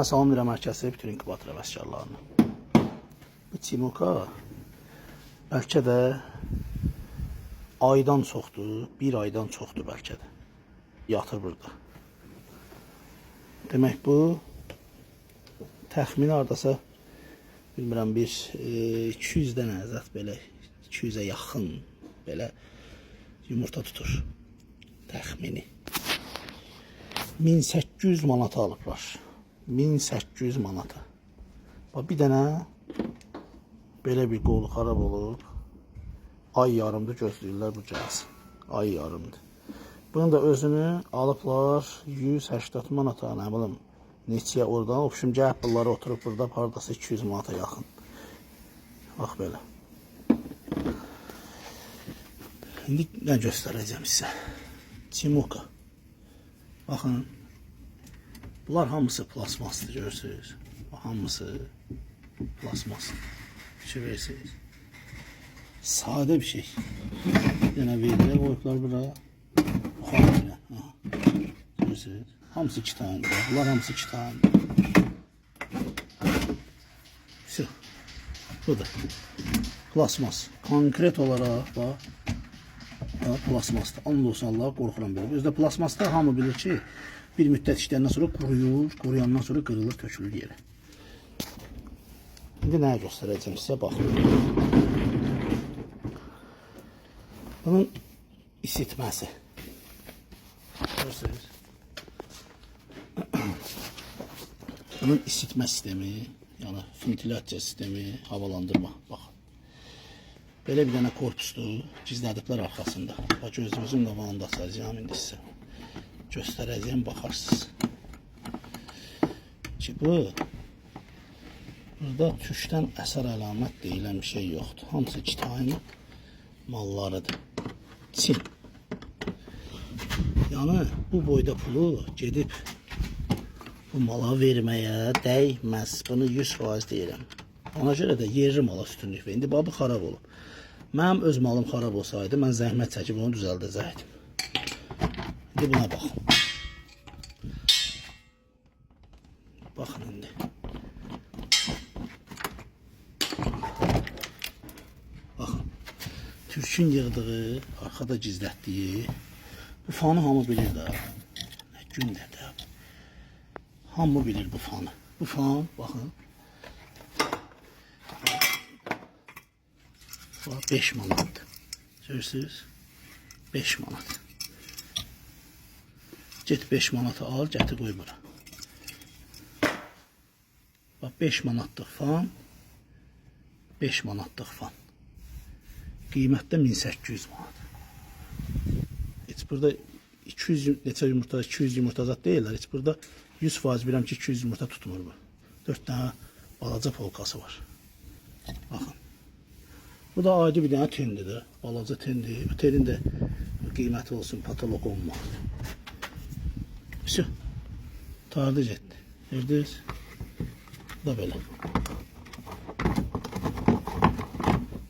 Salam deyirəm hər kəsə, bütün inkubator əvəzkarlarına. Bu Timoka bəlkə də aydan çoxdur, bir aydan çoxdur bəlkə də. Yatır burada. Demək bu təxmini hardasa bilmirəm bir 200-dən əzət belə 200-ə yaxın belə yumurta tutur. Təxmini 1800 manata alıblar. 1800 manata. Bir dənə belə bir qolu xarab olub. Ay yarımdır gözləyirlər bu gəlsin. Ay yarımdır. Bunun da özünü alıblar 180 manata, nə bilim, neçəyə oradan. Obşum gəlib bunları oturub burada hardasa 200 manata yaxın. Bax belə. İndi nə göstərəcəm sizə? Timoka. Baxın. Bunlar hamısı plasmasdır, görürsünüz. Hamısı plasmasdır. Fikir verirsiniz. Sade bir şey. Yine verdiler, koyuplar buraya. Buxarıyla. Görürsünüz. Hamısı 2 tane. Bunlar hamısı 2 tane. Şu. Budur. Plasmas. Konkret olarak bak. Plasmasdır. And olsun Allah'a qorxuram belə. Özdə plasmasda hamı bilir ki, bir müddət işlərindən sonra quruyur, quruyandan sonra qırılır, tökülür yerə. İndi nəyə göstərəcəm sizə, baxın. Bunun isitməsi. Görürsünüz. Bunun isitmə sistemi, yəni ventilyasiya sistemi, havalandırma. Baxın. Belə bir dənə korpusdur, gizlədiblər arxasında. Bax, gözümüzün qabağında açacağım indi sizə. Göstərəcəyim, baxarsınız. Ki, burada tüşdən əsər əlamət deyilən bir şey yoxdur. Hamısı 2 tane mallarıdır. Çin. Yəni, bu boyda pulu gedib bu mala verməyə dəyməz. Bunu 100% deyirəm. Ona görə də yerli mala üstünlük verir. İndi bu xarab olub. Mənim öz malım xarab olsaydı, mən zəhmət çəkib onu düzəldəcəkdim. İndi buna baxın. Baxın indi. Baxın. Türkün yığdığı, arxada gizlətdiyi bu fanı hamı bilir də. Nə gündür də. Hamı bilir bu fanı. Bu fan, baxın. 5 manatdır. Görürsünüz? 5 manat. Get 5 manata al, gətir qoy bura. Bax, 5 manatlıq fan. 5 manatlıq fan. Qiymətdə 1800 manat. Heç burada 200 neçə yumurta, 200 yumurta zat deyirlər. Heç burada 100% bilirəm ki, 200 yumurta tutmur bu. 4 dənə balaca polkası var. Baxın. Bu da adi bir dənə tendidir. Balaca tendir. Bu tenin də qiyməti olsun, patolog olmaz. Şu. Tardı getdi. Gördünüz? Bu da belə.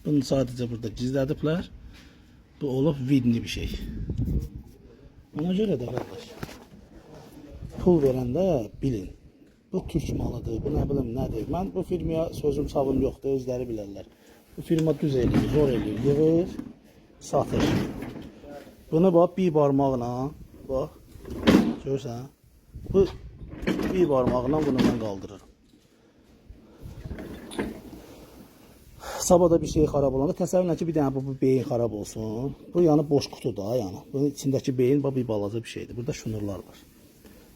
Bunu sadəcə burada gizlədiblər. Bu olub vidni bir şey. Ona görə də qardaş, pul verəndə bilin. Bu türk malıdır, bu nə bilim nədir. Mən bu firmaya sözüm savım yoxdur, özləri bilərlər. Bu firma düz eləyir, zor eləyir, yığır, satır. Bunu bax, bir barmağına, bax, görürsən, bu bir barmağına bunu mən qaldırırım. Sabada bir şey xarab olanda, təsəvvürlə ki, bir dənə bu beyin xarab olsun. Bu yəni boş qutudur, yəni. Bunun içindəki beyin bir balaca bir şeydir. Burada şunurlar var.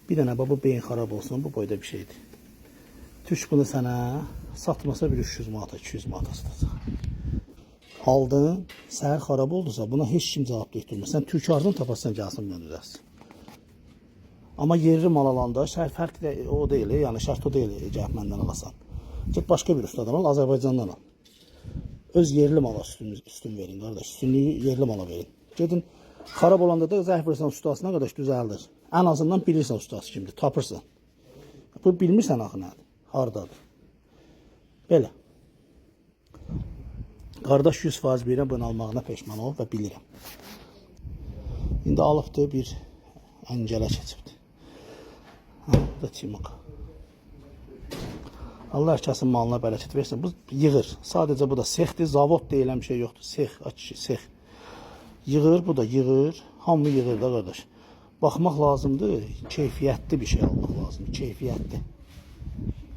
Bir dənə bu beyin xarab olsun, bu boyda bir şeydir. Türk bunu sənə satmasa bir 300 manata, 200 manata satacaq. Aldın, səhər xarab oldusa buna heç kim cavab götürmür. Sən Türk hardan taparsan gəlsin bunu düzəlsin. Amma yerli mal alanda fərq də o deyil, yəni şərt o deyil, gəlib məndən alasan. Get başqa bir ustadan al, Azərbaycandan al. Öz yerli mala üstün verin, qardaş. Üstünlüyü yerli mala verin. Gedin, xarab olanda da zəif versən ustasına, qardaş, düzəldir. Ən azından bilirsən ustası kimdir, tapırsan. Bu bilmirsən axı nədir, hardadır. Belə. Qardaş 100% verirəm, bunu almağına peşman olub və bilirəm. İndi alıbdır, bir əngələ keçibdir. Bu da Timoka. Allah kəsin malına bərəkət versin. Bu yığır. Sadəcə bu da sexdir, zavod deyilən bir şey yoxdur. Sex, sex. Yığır, bu da yığır. Hamı yığır da qardaş. Baxmaq lazımdır, keyfiyyətli bir şey almaq lazımdır. Keyfiyyətli.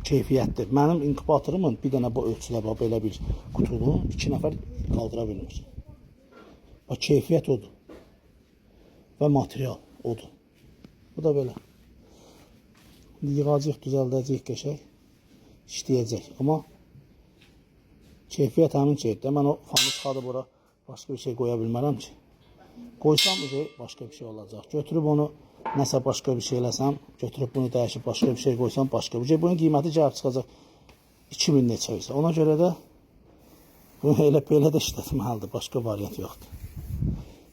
Keyfiyyətli. Mənim inkubatorumun bir dənə bu ölçülə bax belə bir qutunu 2 nəfər qaldıra bilmir. Bax keyfiyyət odur. Və material odur. Bu da belə. Yığacaq, düzəldəcək qəşəng. İşləyəcək. Amma keyfiyyət həmin şeydir. Mən o fanı çıxarıb ora başqa bir şey qoya bilmərəm ki. Qoysam başqa bir şey olacaq. Götürüb onu nəsə başqa bir şey eləsəm, götürüb bunu dəyişib başqa bir şey qoysam başqa bir şey. Bunun qiyməti gəlib çıxacaq 2000 neçə isə. Ona görə də bunu elə belə də işlətməlidir. Başqa variant yoxdur.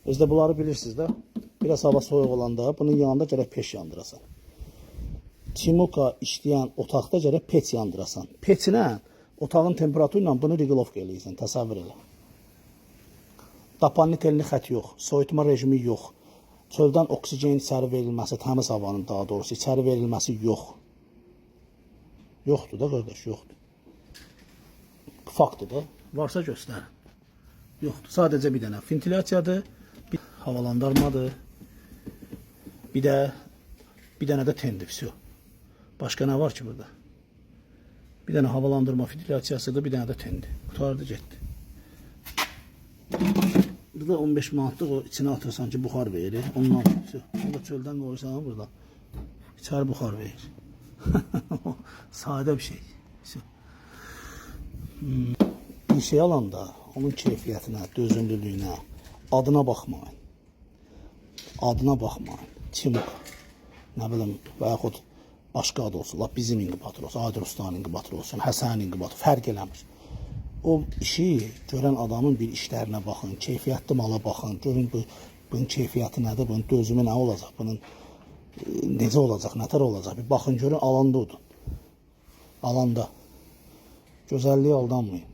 Özdə bunları bilirsiniz də. Biraz hava soyuq olanda bunun yanında gərək peş yandırasan. Timuka işləyən otaqda gərək peç yandırasan. Peçlə otağın temperaturu ilə bunu regulovka eləyirsən. Təsəvvür elə. Doполнительный xət yox, soyutma rejimi yox. Çöldən oksigen içəri verilməsi, təmiz havanın daha doğrusu içəri verilməsi yox. Yoxdur da qardaş, yoxdur. Faktdır da, varsa göstərin. Yoxdur, sadəcə bir dənə ventilyasiyadır, bir havalandırmadır, bir dənə də tendir, vəsiyo. Başqa nə var ki burada? Bir dənə havalandırma ventilyasiyasıdır, bir dənə də tendir. Qutardı, getdi. Burada 15 manatlıq o içine atırsan ki buxar verir. Ondan sonra çöldən qoyursan burada. İçəri buxar verir. Sadə bir şey. Bir şey alanda onun keyfiyyətinə, dözümlülüyünə, adına baxmayın. Adına baxmayın. Timuka, nə bilim, və yaxud başqa ad olsun. Bizim inkubator olsun, Adil Ustanın inkubator olsun, Həsənin inkubator, fərq eləmir. O işi görən adamın bir işlərinə baxın, keyfiyyətli mala baxın, görün bunun keyfiyyəti nədir, bunun dözümü nə olacaq, bunun necə olacaq, nətər olacaq, bir baxın görün, alanda odur. Alanda. Gözəlliyə aldanmayın.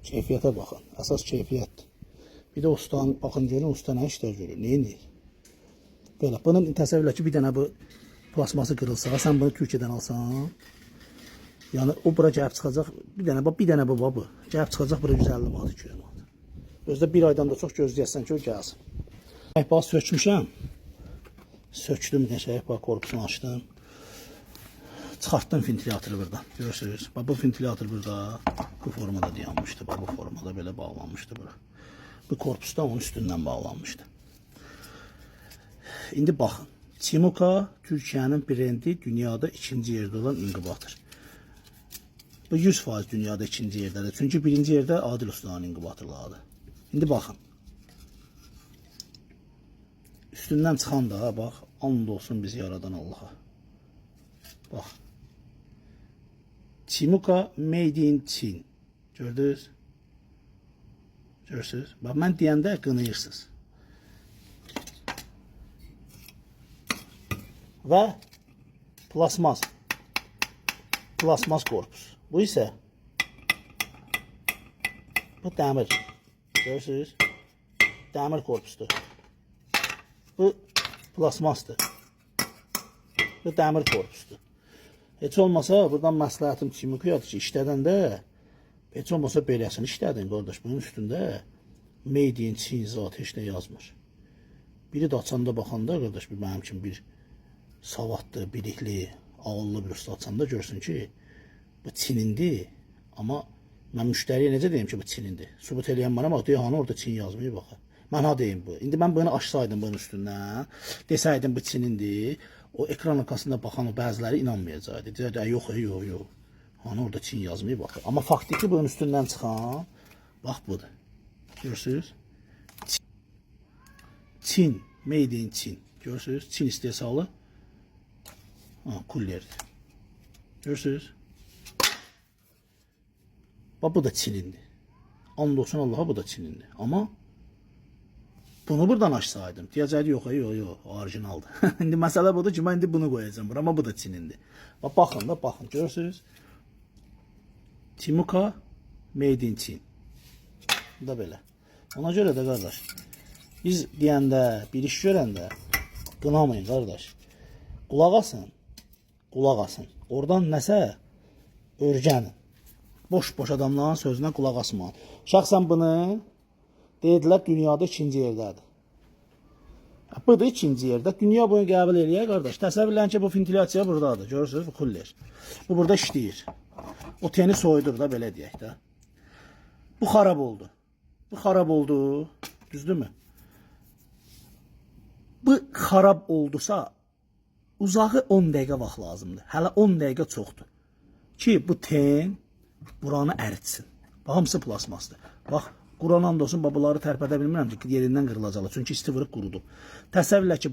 Keyfiyyətə baxın, əsas keyfiyyətdir. Bir də ustanın, baxın görün, usta nə işlər görür, neyini? Belə, bunun təsəvvürlə ki, bir dənə bu plasması qırılsa, sən bunu Türkiyədən alsan, yəni o bura gəlib çıxacaq, bir dənə bu, gəlib çıxacaq bura 150 manat, 200 manat. Özdə bir aydan da çox gözləyəsən ki, o gəlsin. Bax, sökmüşəm. Söktüm, bax, korpusunu açdım. Çıxartdım ventilyatoru buradan, görürsünüz. Bax, bu ventilyatör burada, bu formada dayanmışdı, bax, bu formada belə bağlanmışdı bura. Bu korpus da onun üstündən bağlanmışdı. İndi baxın, Timuka Türkiyənin brendi, dünyada ikinci yerdə olan inkubator. Bu 100% dünyada ikinci yerdədir. Çünki birinci yerdə Adil Ustanın inkubatorlarıdır. İndi baxın. Üstündən çıxan da, bax, and olsun bizi yaradan Allaha. Bax. Timuka Made in Çin. Gördünüz? Görürsünüz? Bax, mən deyəndə qınayırsınız. Və plasmas. Plasmas korpus. Bu isə bu dəmir. Görürsünüz? Dəmir korpusdur. Bu plasmasdır. Bu dəmir korpusdur. Heç olmasa buradan məsləhətim Timuka'yadır ki, işlədəndə heç olmasa beləsini işlədin qardaş. Bunun üstündə Made in Çin zat heç nə yazmır. Biri də açanda baxanda qardaş, bir mənim kimi bir savadlı, bilikli, ağıllı bir usta açanda görsün ki, bu Çinindi, amma mən müştəriyə necə deyim ki, bu Çinindi? Subut eləyən bana bax, deyir, hanı orada Çin yazmıyor, baxın. Mən ha deyim bu. İndi mən bunu açsaydım bunun üstündən, desəydim bu Çinindi, o ekran arkasında baxan o bəziləri inanmayacaqdı. Deyəcəkdi, yox. Hanı orada Çin yazmıyor, baxın. Amma faktiki bunun üstündən çıxan, bax budur. Görürsünüz? Çin, Made in Çin. Görürsünüz? Çin istehsalı. Kullerdir. Görürsünüz? Bax, bu da Çinindi. And olsun Allaha, bu da Çinindi. Amma bunu buradan açsaydım, deyəcəkdi, yox, orijinaldır. İndi məsələ budur ki, mən indi bunu qoyacağım bura, amma bu da Çinindi. Bax, baxın da, baxın, görürsünüz? Timuka Made in Çin. Bu da belə. Ona görə də, qardaş, biz deyəndə, bir iş görəndə qınamayın, qardaş. Qulaq asın. Oradan nəsə Örgənin. Boş adamların sözünə qulaq asmayın. Şəxsən bunu dedilər dünyada ikinci yerdədir. Budur ikinci yerdə. Dünya bunu qəbul eləyər, qardaş. Təsəvvürləyin ki, bu ventilyasiya buradadır. Görürsünüz, bu kuller. Bu burada işləyir. O teni soyudur da, belə deyək də. Bu xarab oldu. Bu xarab oldu. Düzdürmü? Bu xarab oldusa, uzağı 10 dəqiqə vaxt lazımdır. Hələ 10 dəqiqə çoxdur. Ki, bu ten buranı əritsin. Bax, hamısı plasmasdır. Bax, Quran and olsun, babaları tərpədə bilmirəm ki, yerindən qırılacaqlar. Çünki isti vırıq qurudub. Təsəvvürlə ki,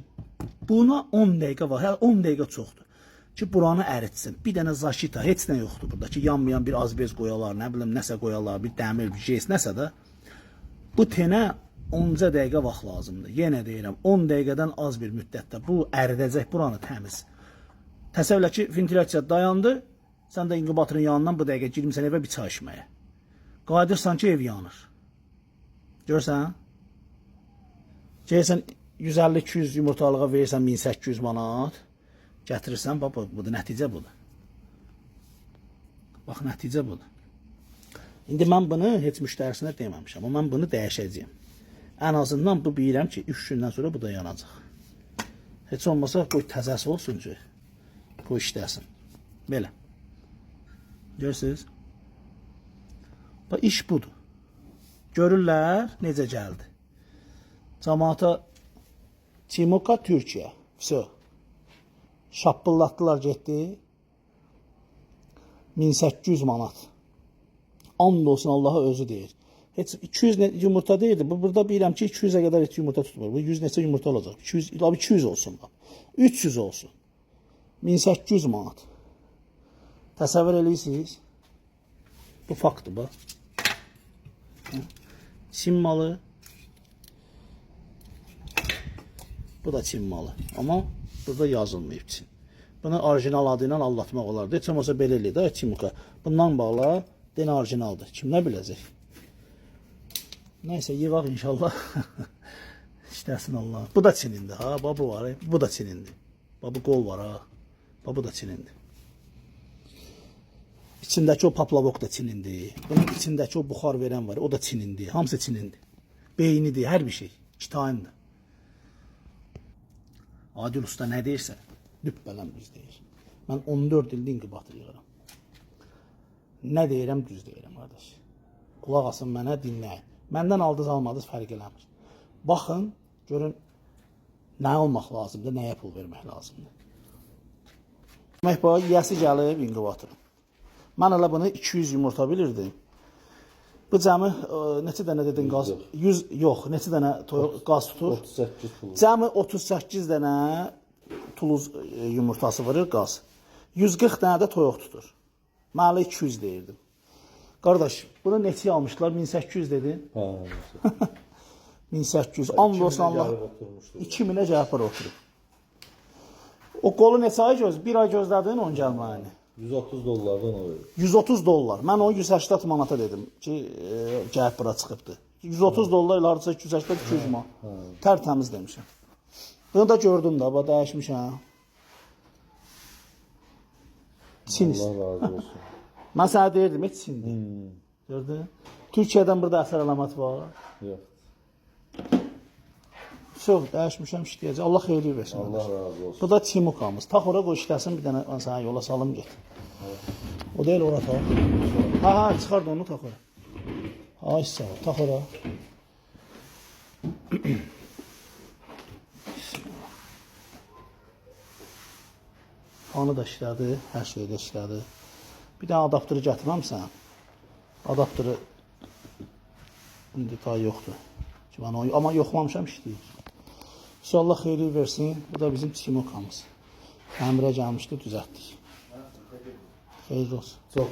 buna 10 dəqiqə var, hələ 10 dəqiqə çoxdur. Ki, buranı əritsin. Bir dənə zaşita, heç nə yoxdur burada. Ki, yanmayan bir azbez qoyalar, nə bilim, nəsə qoyalar, bir dəmir, bir jes, nəsə də. Bu tenə 10 dəqiqə vaxt lazımdır. Yenə deyirəm, 10 dəqiqədən az bir müddətdə bu əridəcək buranı təmiz. Təsəvvürlə ki, ventilyasiya dayandı, sən də inkubatorun yanından bu dəqiqə girmirsən evə bir çay içməyə. Qayıdırsan ki, ev yanır. Görsən? Gəlsən 150-200 yumurtalığa verirsən 1800 manat. Gətirirsən, bax, budur, nəticə budur. Bax, nəticə budur. İndi mən bunu heç müştərisinə deməmişəm, amma mən bunu dəyişəcəyim. Ən azından bu bilirəm ki, 3 gündən sonra bu da yanacaq. Heç olmasa qoy təzəsi olsun ki, qoy işləsin. Belə. Görürsünüz? Bax, iş budur. Görürlər necə gəldi. Cəmaata Timoka Türkiyə. Vəsə. Şappıllatdılar getdi. 1800 manat. And olsun Allaha özü deyir. Heç 200 yumurta deyildi. Burada bilirəm ki 200'ə qədər heç yumurta tutmur. Bu 100 neçə yumurta olacaq. 200 olsun. 300 olsun. 1800 manat. Təsəvvür eləyirsiniz? Bu faktdır bax. Çin malı. Bu da Çin malı. Amma burada yazılmayıb Çin. Bunu orijinal adı ilə aldatmaq olardı. Heç olmasa belə eləyir də Timuka. Bundan bağla denə orijinaldır. Kim nə biləcək? Nəysə yığaq inşallah. İşləsin Allah. Bu da Çinindi ha. Bu var. Bu da Çinindi. Bu qol var ha. Bu da Çinindi. İçindəki o paplavok da Çinindi. Bunun içindəki o buxar verən var. O da Çinindi. Hamısı Çinindi. Beynidir, hər bir şey. Kitayındır. Adil Usta nə deyirsə, düppələm düz deyir. Mən 14 ildir inkubator yığıram. Nə deyirəm, düz deyirəm, qardaş. Qulaq asın mənə, dinləyin. Məndən aldınız, almadınız, fərq eləmir. Baxın, görün, nə olmaq lazımdır, nəyə pul vermək lazımdır. Demək, bu, yiyəsi gəlib inkubatorun. Mən elə bunu 200 yumurta bilirdim. Bu cəmi neçə dənə dedin qaz? 100 yox, neçə dənə qaz tutur? 38 tuluz. Cəmi 38 dənə tuluz yumurtası vurur qaz. 140 dənə də toyuq tutur. Mən elə 200 deyirdim. Qardaş, bunu neçə almışlar? 1800 dedin? Hə. 1800. And olsun Allah. 2000'ə gəlib oturub. O qolu neçə ay göz? Bir ay gözlədin onun gəlməyini. 130 dollardan o verir. 130 dollar. Mən onu 180 manata dedim ki, gəlib bura çıxıbdı. 130 dollar ilə hardasa 280-200 manat. Tərtəmiz demişəm. Bunu da gördüm də, bax dəyişmişəm. Çin. Allah razı olsun. Mən sənə deyirdim, heç Çindir. Gördün? Türkiyədən burada əsər əlamat var. Yox. Çox dəyişmişəm, işləyəcək. Allah xeyirli versin. Allah razı olsun. Bu da Timukamız. Tax ora qoy işləsin, bir dənə mən sənə yola salım get. O deyil ora tax. Ha, çıxard onu tax ora. Ay sağ ol, tax ora. Onu da işlədi, hər şeydə işlədi. Bir dənə adaptörü gətirməm sən. Adaptörü indi tay yoxdur. Amma yoxlamışam işləyir. İnşallah xeyirli versin. Bu da bizim Timukamız. Əmrə gəlmişdi, düzəltdik. Xeyirli olsun. Çox